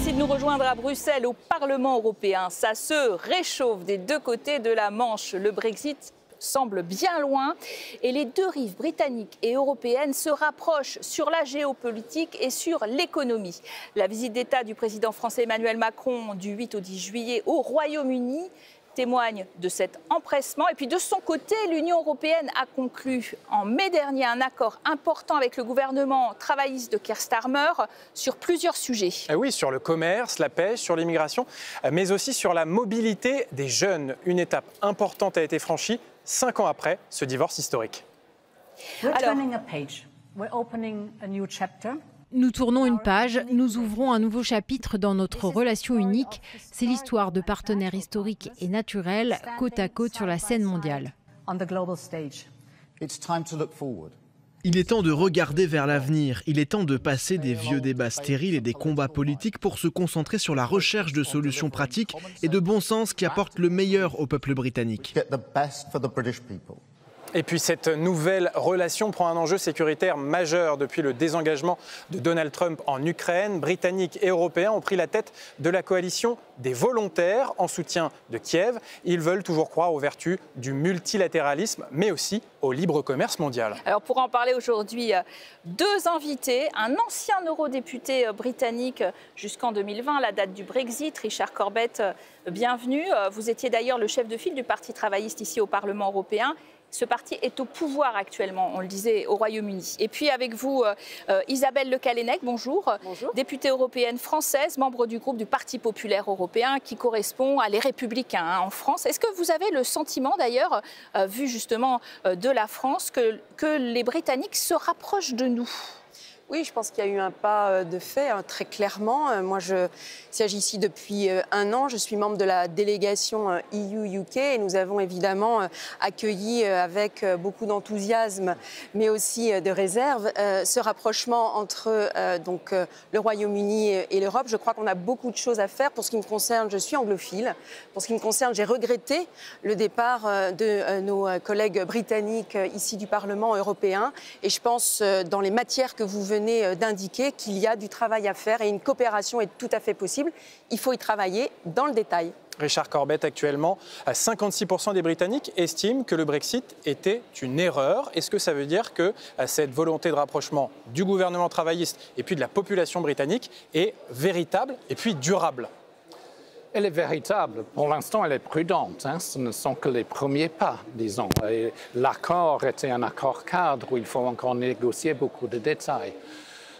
Merci de nous rejoindre à Bruxelles, au Parlement européen. Ça se réchauffe des deux côtés de la Manche. Le Brexit semble bien loin et les deux rives britanniques et européennes se rapprochent sur la géopolitique et sur l'économie. La visite d'État du président français Emmanuel Macron du 8 au 10 juillet au Royaume-Uni témoigne de cet empressement. Et puis de son côté, l'Union européenne a conclu en mai dernier un accord important avec le gouvernement travailliste de Keir Starmer sur plusieurs sujets. Oui, sur le commerce, la pêche, sur l'immigration, mais aussi sur la mobilité des jeunes. Une étape importante a été franchie 5 ans après ce divorce historique. Nous tournons une page, nous ouvrons un nouveau chapitre dans notre relation unique. C'est l'histoire de partenaires historiques et naturels, côte à côte sur la scène mondiale. Il est temps de regarder vers l'avenir. Il est temps de passer des vieux débats stériles et des combats politiques pour se concentrer sur la recherche de solutions pratiques et de bon sens qui apportent le meilleur au peuple britannique. Et puis cette nouvelle relation prend un enjeu sécuritaire majeur depuis le désengagement de Donald Trump en Ukraine. Britanniques et Européens ont pris la tête de la coalition des volontaires en soutien de Kiev. Ils veulent toujours croire aux vertus du multilatéralisme, mais aussi au libre commerce mondial. Alors pour en parler aujourd'hui, deux invités. Un ancien eurodéputé britannique jusqu'en 2020, la date du Brexit, Richard Corbett, bienvenue. Vous étiez d'ailleurs le chef de file du Parti travailliste ici au Parlement européen. Ce parti est au pouvoir actuellement, on le disait, au Royaume-Uni. Et puis avec vous, Isabelle Le Callennec, bonjour. Bonjour. Députée européenne française, membre du groupe du Parti populaire européen qui correspond à les Républicains en France. Est-ce que vous avez le sentiment d'ailleurs, vu justement de la France, que les Britanniques se rapprochent de nous ? Oui, je pense qu'il y a eu un pas de fait, très clairement. Moi, je siège ici depuis 1 an. Je suis membre de la délégation EU-UK et nous avons évidemment accueilli avec beaucoup d'enthousiasme, mais aussi de réserve, ce rapprochement entre le Royaume-Uni et l'Europe. Je crois qu'on a beaucoup de choses à faire. Pour ce qui me concerne, je suis anglophile. Pour ce qui me concerne, j'ai regretté le départ de nos collègues britanniques ici du Parlement européen. Et je pense, dans les matières que vous venez d'indiquer, qu'il y a du travail à faire et une coopération est tout à fait possible. Il faut y travailler dans le détail. Richard Corbett, actuellement, 56% des Britanniques estiment que le Brexit était une erreur. Est-ce que ça veut dire que cette volonté de rapprochement du gouvernement travailliste et puis de la population britannique est véritable et puis durable ? Elle est véritable. Pour l'instant, elle est prudente. Ce ne sont que les premiers pas, disons. L'accord était un accord cadre où il faut encore négocier beaucoup de détails.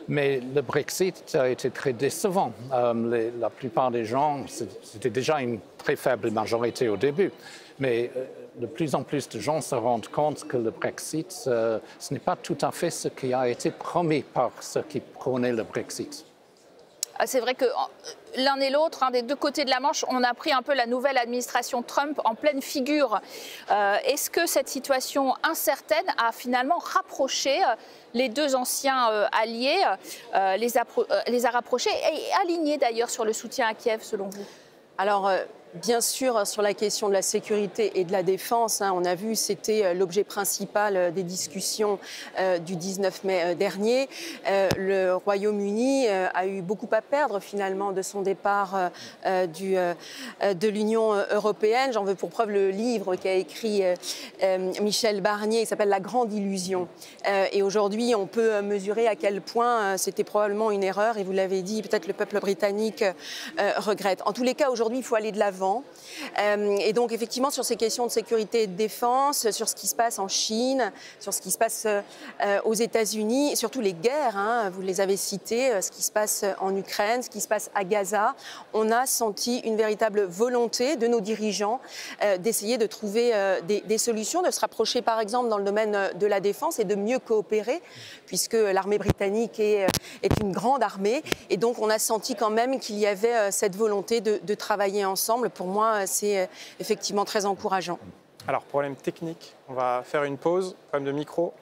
Mais le Brexit a été très décevant. La plupart des gens, c'était déjà une très faible majorité au début. Mais de plus en plus de gens se rendent compte que le Brexit, ce n'est pas tout à fait ce qui a été promis par ceux qui prônaient le Brexit. C'est vrai que l'un et l'autre, des deux côtés de la Manche, on a pris un peu la nouvelle administration Trump en pleine figure. Est-ce que cette situation incertaine a finalement rapproché les deux anciens alliés, les a rapprochés et alignés d'ailleurs sur le soutien à Kiev, selon vous ? Alors, bien sûr, sur la question de la sécurité et de la défense, on a vu, c'était l'objet principal des discussions du 19 mai dernier. Le Royaume-Uni a eu beaucoup à perdre finalement de son départ de l'Union européenne. J'en veux pour preuve le livre qu'a écrit Michel Barnier, qui s'appelle La Grande Illusion. Et aujourd'hui, on peut mesurer à quel point c'était probablement une erreur. Et vous l'avez dit, peut-être le peuple britannique regrette. En tous les cas, aujourd'hui, il faut aller de l'avant. Et donc, effectivement, sur ces questions de sécurité et de défense, sur ce qui se passe en Chine, sur ce qui se passe aux États-Unis, surtout les guerres, vous les avez citées, ce qui se passe en Ukraine, ce qui se passe à Gaza, on a senti une véritable volonté de nos dirigeants d'essayer de trouver des solutions, de se rapprocher, par exemple, dans le domaine de la défense et de mieux coopérer, puisque l'armée britannique est une grande armée. Et donc, on a senti quand même qu'il y avait cette volonté de travailler ensemble. Pour moi, c'est effectivement très encourageant. Alors, problème technique, on va faire une pause, problème de micro.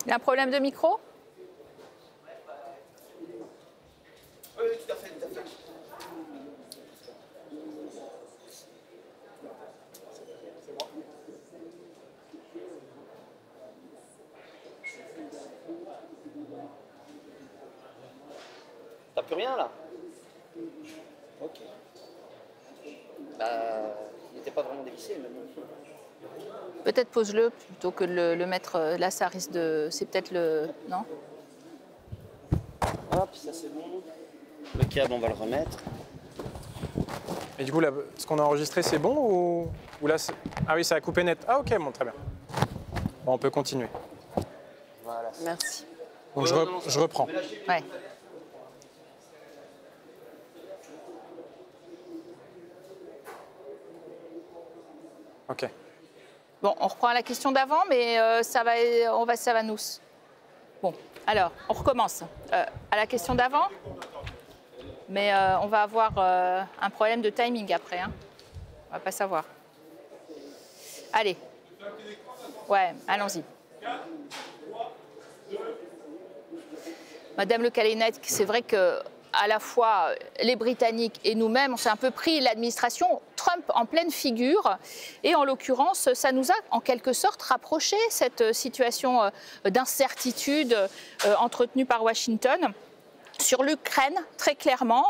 Il y a un problème de micro ? Oui, tout à fait, tout à fait. plus rien là. Ok. Bah, il n'était pas vraiment dévissé, mais bon. Peut-être pose-le plutôt que de le mettre là, ça risque de... C'est peut-être le... Non? Hop, ça c'est bon. Le câble, on va le remettre. Et du coup, là, ce qu'on a enregistré, c'est bon ou là, ah oui, ça a coupé net. Ah ok, bon, très bien. Bon, on peut continuer. Voilà. Merci. Donc je reprends. Ouais. Ok. Bon, on reprend la question d'avant, mais ça va nous... Bon, alors, on recommence. À la question d'avant, mais on va avoir un problème de timing après. Hein. On va pas savoir. Allez. Ouais, allons-y. Madame Le Callennec, c'est vrai que à la fois les Britanniques et nous-mêmes, on s'est un peu pris l'administration Trump en pleine figure. Et en l'occurrence, ça nous a en quelque sorte rapproché cette situation d'incertitude entretenue par Washington. Sur l'Ukraine, très clairement,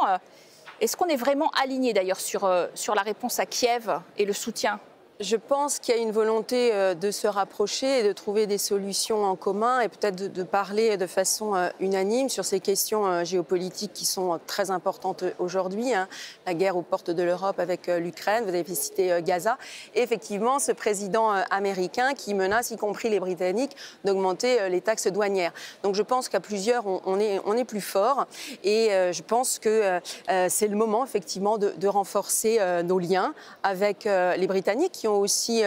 est-ce qu'on est vraiment aligné d'ailleurs sur la réponse à Kiev et le soutien ? Je pense qu'il y a une volonté de se rapprocher et de trouver des solutions en commun et peut-être de parler de façon unanime sur ces questions géopolitiques qui sont très importantes aujourd'hui. Hein. La guerre aux portes de l'Europe avec l'Ukraine, vous avez cité Gaza. Et effectivement, ce président américain qui menace, y compris les Britanniques, d'augmenter les taxes douanières. Donc je pense qu'à plusieurs, on est plus fort. Et je pense que c'est le moment, effectivement, de renforcer nos liens avec les Britanniques qui ont aussi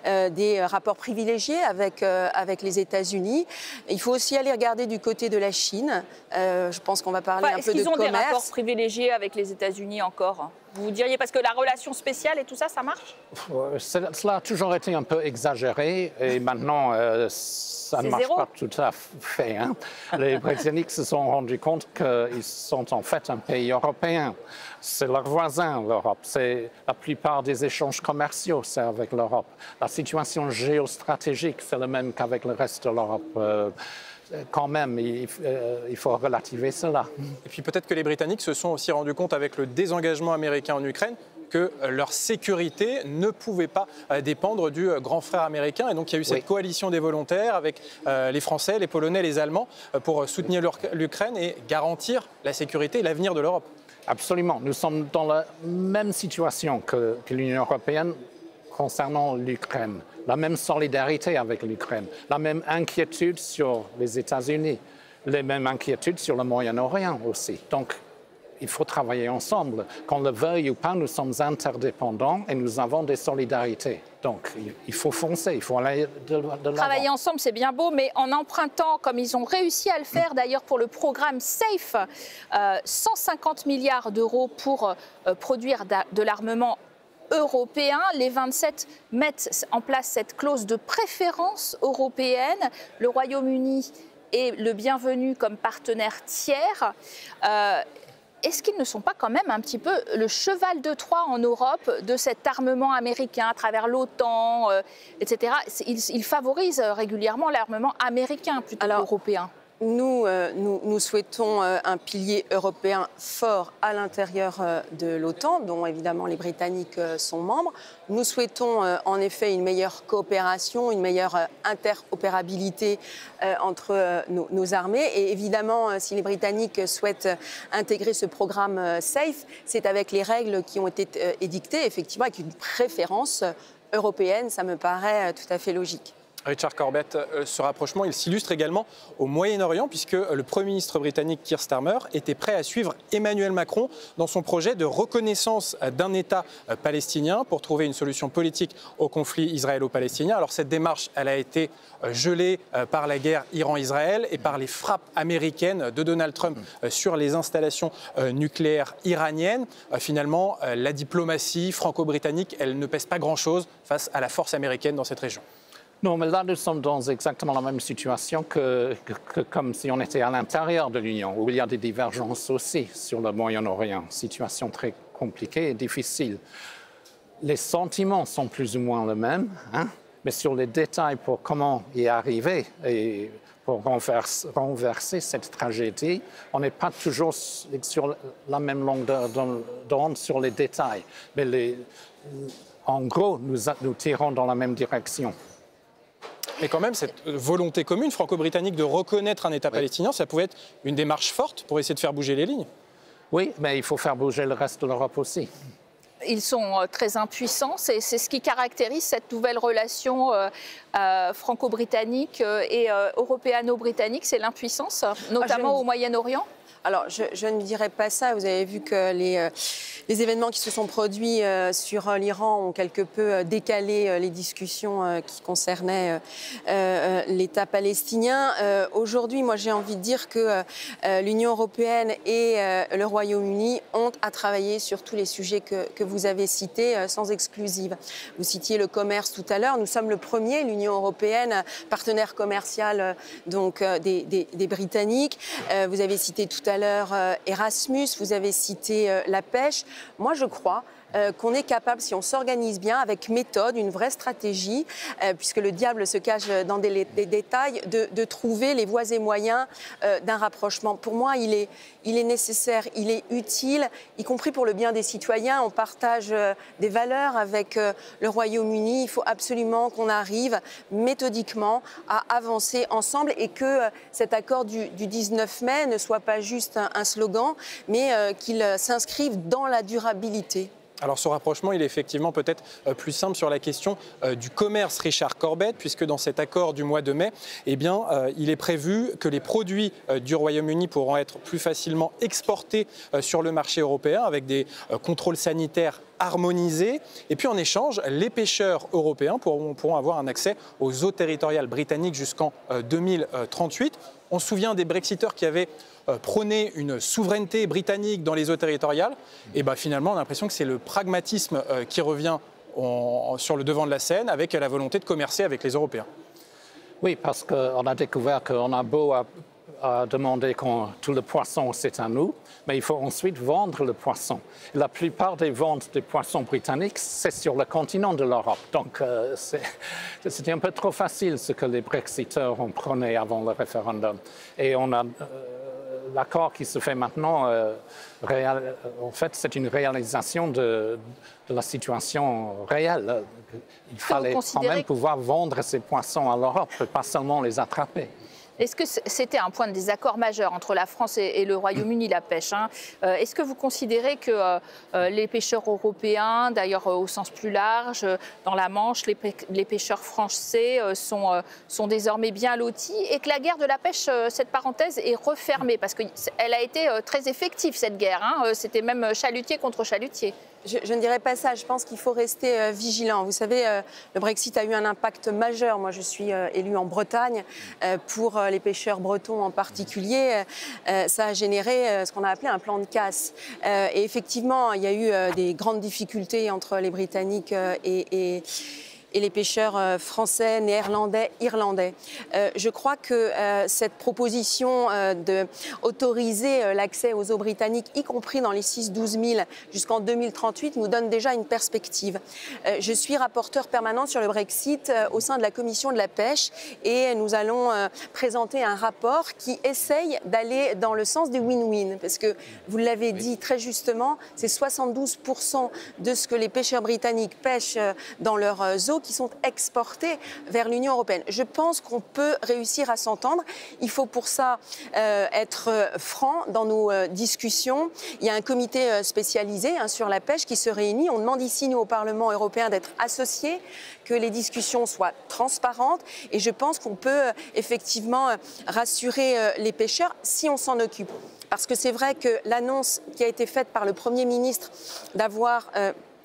des rapports privilégiés avec les États-Unis. Il faut aussi aller regarder du côté de la Chine. Je pense qu'on va parler un peu de commerce. Est-ce qu'ils ont des rapports privilégiés avec les États-Unis encore ? Vous diriez, parce que la relation spéciale et tout ça, ça marche ? Cela a toujours été un peu exagéré et maintenant ça ne marche pas tout à fait. Hein. Les Britanniques se sont rendus compte qu'ils sont en fait un pays européen. C'est leur voisin, l'Europe. La plupart des échanges commerciaux, c'est avec l'Europe. La situation géostratégique, c'est la même qu'avec le reste de l'Europe. Quand même, il faut relativiser cela. Et puis peut-être que les Britanniques se sont aussi rendus compte avec le désengagement américain en Ukraine que leur sécurité ne pouvait pas dépendre du grand frère américain. Et donc il y a eu cette coalition des volontaires avec les Français, les Polonais, les Allemands pour soutenir l'Ukraine et garantir la sécurité et l'avenir de l'Europe. Absolument. Nous sommes dans la même situation que l'Union européenne concernant l'Ukraine. La même solidarité avec l'Ukraine, la même inquiétude sur les États-Unis, les mêmes inquiétudes sur le Moyen-Orient aussi. Donc, il faut travailler ensemble. Qu'on le veuille ou pas, nous sommes interdépendants et nous avons des solidarités. Donc, il faut foncer, il faut aller de l'avant. Travailler ensemble, c'est bien beau, mais en empruntant, comme ils ont réussi à le faire d'ailleurs pour le programme SAFE, 150 milliards d'euros pour produire de l'armement européen. Les 27 mettent en place cette clause de préférence européenne. Le Royaume-Uni est le bienvenu comme partenaire tiers. Est-ce qu'ils ne sont pas quand même un petit peu le cheval de Troie en Europe de cet armement américain à travers l'OTAN, etc. Ils favorisent régulièrement l'armement américain plutôt qu'européen. Nous souhaitons un pilier européen fort à l'intérieur de l'OTAN, dont évidemment les Britanniques sont membres. Nous souhaitons en effet une meilleure coopération, une meilleure interopérabilité entre nos armées. Et évidemment, si les Britanniques souhaitent intégrer ce programme SAFE, c'est avec les règles qui ont été édictées, effectivement, avec une préférence européenne. Ça me paraît tout à fait logique. Richard Corbett, ce rapprochement, il s'illustre également au Moyen-Orient, puisque le Premier ministre britannique Keir Starmer était prêt à suivre Emmanuel Macron dans son projet de reconnaissance d'un État palestinien pour trouver une solution politique au conflit israélo-palestinien. Alors cette démarche, elle a été gelée par la guerre Iran-Israël et par les frappes américaines de Donald Trump sur les installations nucléaires iraniennes. Finalement, la diplomatie franco-britannique, elle ne pèse pas grand-chose face à la force américaine dans cette région. Non, mais là, nous sommes dans exactement la même situation que comme si on était à l'intérieur de l'Union, où il y a des divergences aussi sur le Moyen-Orient. Situation très compliquée et difficile. Les sentiments sont plus ou moins les mêmes, hein, mais sur les détails pour comment y arriver et pour renverser cette tragédie, on n'est pas toujours sur la même longueur d'onde sur les détails. Mais en gros, nous tirons dans la même direction. Mais quand même, cette volonté commune franco-britannique de reconnaître un État palestinien, ça pouvait être une démarche forte pour essayer de faire bouger les lignes. Oui, mais il faut faire bouger le reste de l'Europe aussi. Ils sont très impuissants. C'est ce qui caractérise cette nouvelle relation franco-britannique et européano-britannique, c'est l'impuissance, notamment au Moyen-Orient. Alors, je ne dirais pas ça. Vous avez vu que les événements qui se sont produits sur l'Iran ont quelque peu décalé les discussions qui concernaient l'État palestinien. Aujourd'hui, moi, j'ai envie de dire que l'Union européenne et le Royaume-Uni ont à travailler sur tous les sujets que vous avez cités, sans exclusive. Vous citiez le commerce tout à l'heure. Nous sommes le premier, l'Union européenne, partenaire commercial donc des Britanniques. Vous avez cité tout à l'heure Erasmus, vous avez cité la pêche. Moi, je crois qu'on est capable, si on s'organise bien, avec méthode, une vraie stratégie, puisque le diable se cache dans des détails, de trouver les voies et moyens d'un rapprochement. Pour moi, il est nécessaire, il est utile, y compris pour le bien des citoyens. On partage des valeurs avec le Royaume-Uni. Il faut absolument qu'on arrive méthodiquement à avancer ensemble et que cet accord du 19 mai ne soit pas juste un slogan, mais qu'il s'inscrive dans la durabilité. Alors ce rapprochement, il est effectivement peut-être plus simple sur la question du commerce, Richard Corbett, puisque dans cet accord du mois de mai, eh bien, il est prévu que les produits du Royaume-Uni pourront être plus facilement exportés sur le marché européen avec des contrôles sanitaires harmonisés. Et puis en échange, les pêcheurs européens pourront avoir un accès aux eaux territoriales britanniques jusqu'en 2038. On se souvient des Brexiteurs qui avaient prôné une souveraineté britannique dans les eaux territoriales. Et ben, finalement, on a l'impression que c'est le pragmatisme qui revient sur le devant de la scène avec la volonté de commercer avec les Européens. Oui, parce qu'on a découvert qu'on a beau à demander que tout le poisson, c'est à nous, mais il faut ensuite vendre le poisson. La plupart des ventes des poissons britanniques, c'est sur le continent de l'Europe. Donc, c'était un peu trop facile ce que les Brexiteurs ont prôné avant le référendum. Et on a... L'accord qui se fait maintenant, en fait, c'est une réalisation de la situation réelle. Il fallait quand même pouvoir vendre ces poissons à l'Europe, pas seulement les attraper. Est-ce que c'était un point de désaccord majeur entre la France et le Royaume-Uni, la pêche, hein? Est-ce que vous considérez que les pêcheurs européens, d'ailleurs au sens plus large, dans la Manche, les pêcheurs français sont désormais bien lotis et que la guerre de la pêche, cette parenthèse, est refermée? Parce qu'elle a été très effective, cette guerre, hein? C'était même chalutier contre chalutier. Je ne dirais pas ça. Je pense qu'il faut rester vigilant. Vous savez, le Brexit a eu un impact majeur. Moi, je suis élue en Bretagne. Pour les pêcheurs bretons en particulier, ça a généré ce qu'on a appelé un plan de casse. Et effectivement, il y a eu des grandes difficultés entre les Britanniques et les pêcheurs français, néerlandais, irlandais. Je crois que cette proposition d'autoriser l'accès aux eaux britanniques, y compris dans les 6-12 000 jusqu'en 2038, nous donne déjà une perspective. Je suis rapporteure permanente sur le Brexit au sein de la commission de la pêche et nous allons présenter un rapport qui essaye d'aller dans le sens du win-win. Parce que, vous l'avez dit très justement, c'est 72% de ce que les pêcheurs britanniques pêchent dans leurs eaux qui sont exportés vers l'Union européenne. Je pense qu'on peut réussir à s'entendre. Il faut pour ça être franc dans nos discussions. Il y a un comité spécialisé sur la pêche qui se réunit. On demande ici, nous, au Parlement européen, d'être associés, que les discussions soient transparentes. Et je pense qu'on peut effectivement rassurer les pêcheurs si on s'en occupe. Parce que c'est vrai que l'annonce qui a été faite par le Premier ministre d'avoir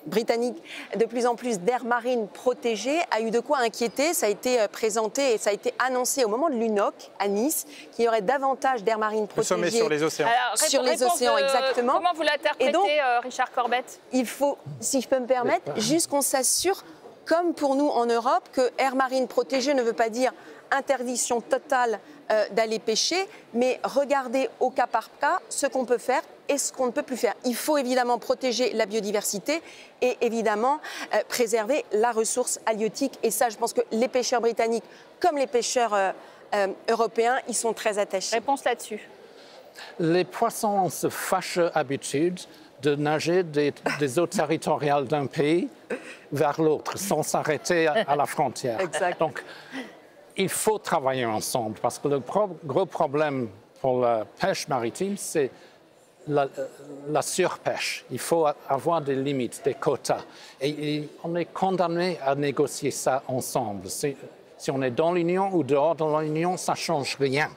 britannique, de plus en plus d'aires marines protégées, a eu de quoi inquiéter. Ça a été présenté et ça a été annoncé au moment de l'UNOC à Nice qu'il y aurait davantage d'aires marines protégées. Le sommet sur les océans. Alors, sur les océans, exactement. Comment vous l'interprétez, Richard Corbett? Il faut, si je peux me permettre, juste qu'on s'assure, comme pour nous en Europe, que aires marines protégées ne veut pas dire interdiction totale d'aller pêcher, mais regarder au cas par cas ce qu'on peut faire et ce qu'on ne peut plus faire. Il faut évidemment protéger la biodiversité et évidemment préserver la ressource halieutique. Et ça, je pense que les pêcheurs britanniques, comme les pêcheurs européens y sont très attachés. Réponse là-dessus. Les poissons ont ce fâcheux habitude de nager des eaux territoriales d'un pays vers l'autre sans s'arrêter à la frontière. Exact. Donc, il faut travailler ensemble parce que le gros problème pour la pêche maritime, c'est la surpêche. Il faut avoir des limites, des quotas. Et on est condamné à négocier ça ensemble. Si on est dans l'Union ou dehors de l'Union, ça ne change rien.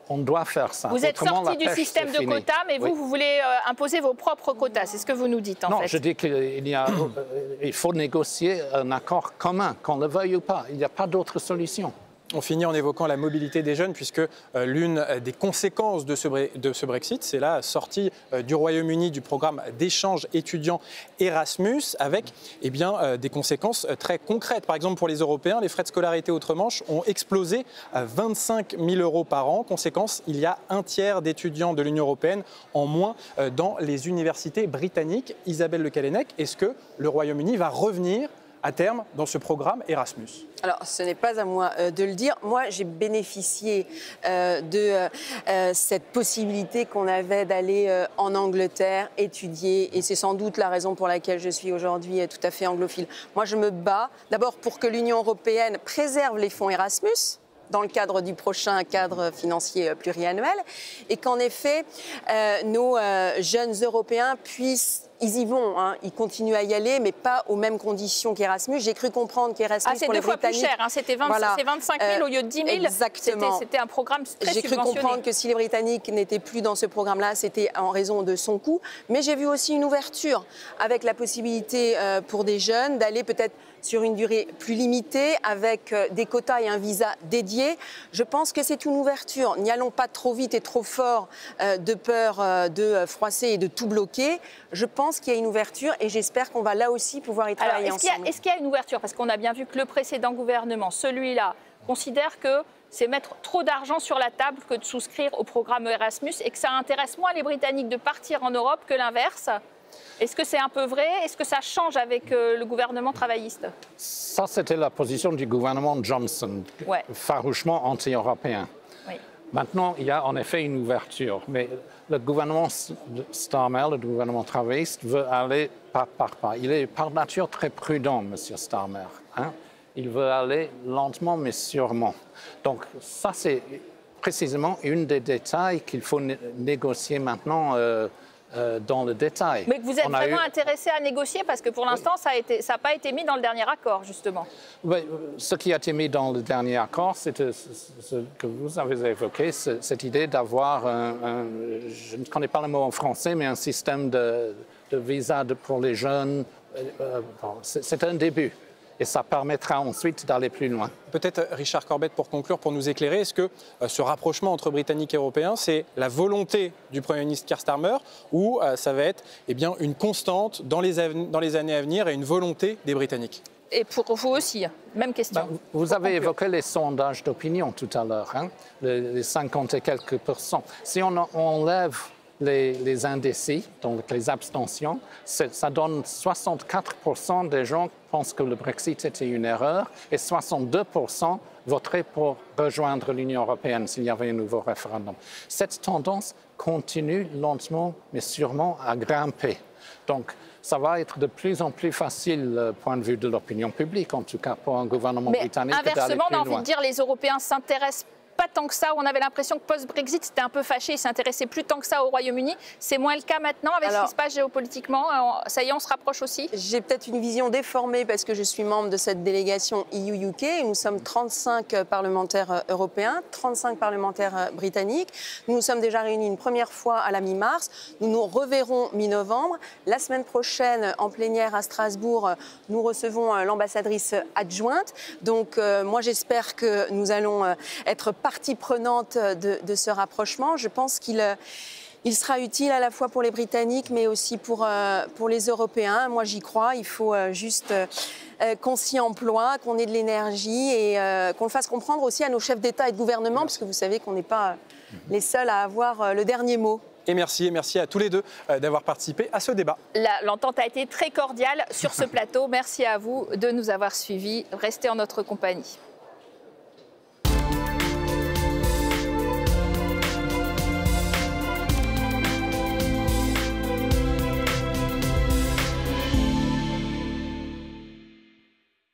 On doit faire ça. Vous êtes Autrement, sorti du système de quotas, mais oui. vous voulez imposer vos propres quotas. C'est ce que vous nous dites, en fait. Non, je dis qu'il faut négocier un accord commun, qu'on le veuille ou pas. Il n'y a pas d'autre solution. On finit en évoquant la mobilité des jeunes, puisque l'une des conséquences de ce Brexit, c'est la sortie du Royaume-Uni du programme d'échange étudiants Erasmus, avec des conséquences très concrètes. Par exemple, pour les Européens, les frais de scolarité outre-Manche ont explosé à 25 000 € par an. Conséquence, il y a un tiers d'étudiants de l'Union européenne en moins dans les universités britanniques. Isabelle Le Callennec, est-ce que le Royaume-Uni va revenir à terme dans ce programme Erasmus? Alors, ce n'est pas à moi de le dire. Moi, j'ai bénéficié de cette possibilité qu'on avait d'aller en Angleterre étudier. Et c'est sans doute la raison pour laquelle je suis aujourd'hui tout à fait anglophile. Moi, je me bats d'abord pour que l'Union européenne préserve les fonds Erasmus dans le cadre du prochain cadre financier pluriannuel, et qu'en effet, nos jeunes Européens puissent. Ils y vont, hein, ils continuent à y aller, mais pas aux mêmes conditions qu'Erasmus. J'ai cru comprendre qu'Erasmus pour les Britanniques... C'est 2 fois plus cher, hein, c'était 25 000 au lieu de 10 000. Exactement. C'était un programme très subventionné. J'ai cru comprendre que si les Britanniques n'étaient plus dans ce programme-là, c'était en raison de son coût. Mais j'ai vu aussi une ouverture avec la possibilité pour des jeunes d'aller peut-être sur une durée plus limitée, avec des quotas et un visa dédié. Je pense que c'est une ouverture. N'y allons pas trop vite et trop fort de peur de froisser et de tout bloquer. Je pense qu'il y a une ouverture et j'espère qu'on va là aussi pouvoir y travailler ensemble. Est-ce qu'il y a une ouverture? Parce qu'on a bien vu que le précédent gouvernement, celui-là, considère que c'est mettre trop d'argent sur la table que de souscrire au programme Erasmus et que ça intéresse moins les Britanniques de partir en Europe que l'inverse. Est-ce que c'est un peu vrai? Est-ce que ça change avec le gouvernement travailliste? Ça, c'était la position du gouvernement Johnson, farouchement anti-européen. Oui. Maintenant, il y a en effet une ouverture, mais le gouvernement Starmer, le gouvernement travailliste, veut aller pas par pas. Il est par nature très prudent, M. Starmer. Hein? Il veut aller lentement mais sûrement. Donc ça, c'est précisément une des détails qu'il faut négocier maintenant dans le détail. Mais que vous êtes vraiment intéressé à négocier parce que pour l'instant, ça n'a pas été mis dans le dernier accord, justement. Oui, ce qui a été mis dans le dernier accord, c'est ce que vous avez évoqué, cette idée d'avoir je ne connais pas le mot en français, mais un système de visa pour les jeunes. C'est un début. Et ça permettra ensuite d'aller plus loin. Peut-être, Richard Corbett, pour conclure, pour nous éclairer, est-ce que ce rapprochement entre Britanniques et Européens, c'est la volonté du Premier ministre Keir Starmer ou ça va être une constante dans les années à venir et une volonté des Britanniques? Et pour vous aussi, même question. Vous avez évoqué les sondages d'opinion tout à l'heure, hein, les 50 et quelques %. Si on enlève les indécis, donc les abstentions, ça donne 64% des gens pensent que le Brexit était une erreur et 62% voteraient pour rejoindre l'Union européenne s'il y avait un nouveau référendum. Cette tendance continue lentement mais sûrement à grimper. Donc, ça va être de plus en plus facile, point de vue de l'opinion publique, en tout cas pour un gouvernement britannique, d'aller plus loin. Inversement, on a envie de dire les Européens s'intéressent pas tant que ça. On avait l'impression que post-Brexit, c'était un peu fâché. Ils ne s'intéressaient plus tant que ça au Royaume-Uni. C'est moins le cas maintenant avec ce qui se passe géopolitiquement. Ça y est, on se rapproche aussi. J'ai peut-être une vision déformée parce que je suis membre de cette délégation EU-UK. Nous sommes 35 parlementaires européens, 35 parlementaires britanniques. Nous nous sommes déjà réunis une première fois à la mi-mars. Nous nous reverrons mi-novembre. La semaine prochaine, en plénière à Strasbourg, nous recevons l'ambassadrice adjointe. Donc, moi, j'espère que nous allons être partie prenante de ce rapprochement. Je pense qu'il sera utile à la fois pour les Britanniques, mais aussi pour les Européens. Moi, j'y crois. Il faut juste qu'on s'y emploie, qu'on ait de l'énergie et qu'on le fasse comprendre aussi à nos chefs d'État et de gouvernement, parce que vous savez qu'on n'est pas les seuls à avoir le dernier mot. Et merci à tous les deux d'avoir participé à ce débat. L'entente a été très cordiale sur ce plateau. Merci à vous de nous avoir suivis. Restez en notre compagnie.